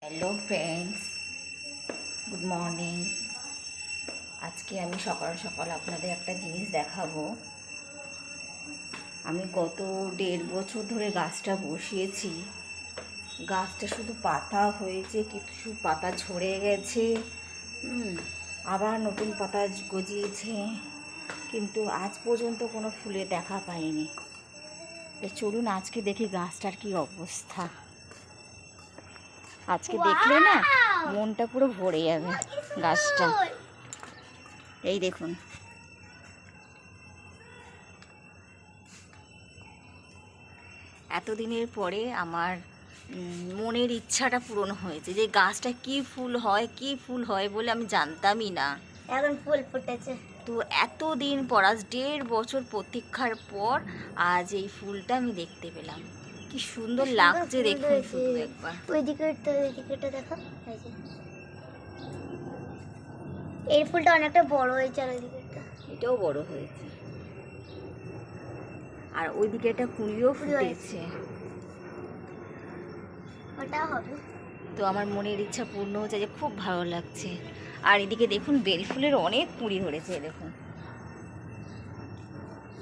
Hello friends, good morning. আজকে আমি সকাল সকাল আপনাদের একটা জিনিস দেখাবো। আমি গত 1.5 বছর ধরে গাছটা বসিয়েছি। গাছটা শুধু পাতা হয়েছে, কিছু পাতা ঝরে গেছে, আবার নতুন পাতা গজিয়েছে, কিন্তু আজ পর্যন্ত কোনো ফুলে দেখা পাইনি। তো চলুন আজকে দেখি গাছটার কি অবস্থা। আজকে দেখলে না মনটা পুরো ভরে যাবে। গাছটা এই দেখুন, এতদিনের পরে আমার মনের ইচ্ছাটা পূরণ হয়েছে যে গাছটা কি ফুল হয় বলে আমি জানতামই না। এখন ফুল ফুটেছে। তো এতদিন পর, আজ 1.5 বছর প্রতীক্ষার পর আজ এই ফুলটা আমি দেখতে পেলাম। কি সুন্দর লাগছে দেখুন শুধু একবার। ওই দিকেরটা দেখো। এই ফুলটা অনেকটা বড় হয়েছে আর ওই দিকেরটা এটাও বড় হয়েছে, আর ওইদিকে একটা কুঁড়িও ফুটেছে। ওটা হবে। তো আমার মনের ইচ্ছা পূর্ণ হচ্ছে, যে খুব ভালো লাগছে। আর এদিকে দেখুন বেল ফুলের অনেক কুঁড়ি ধরেছে, দেখুন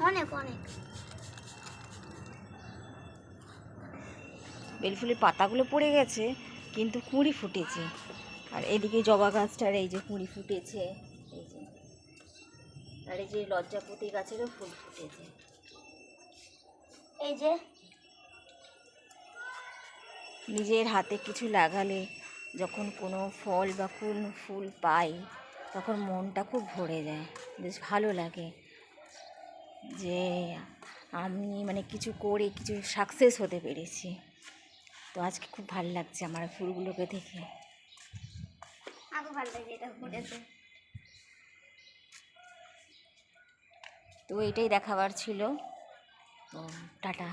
অনেক অনেক। বেল ফুলের পাতাগুলো পড়ে গেছে কিন্তু কুঁড়ি ফুটেছে। আর এদিকে জবা গাছটার এই যে কুঁড়ি ফুটেছে, এই যে, আর এই যে লজ্জাপতি গাছেরও ফুল ফুটেছে। এই যে নিজের হাতে কিছু লাগালে যখন কোনো ফল বা কোনো ফুল পাই তখন মনটা খুব ভরে যায়, বেশ ভালো লাগে যে আমি কিছু করে কিছু সাকসেস হতে পেরেছি। তো আজকে খুব ভালো লাগছে আমার ফুলগুলোকে দেখে। আরো ভালো লাগে এটা ফুটেছে। তো এটাই দেখাবার ছিল। তো টাটা।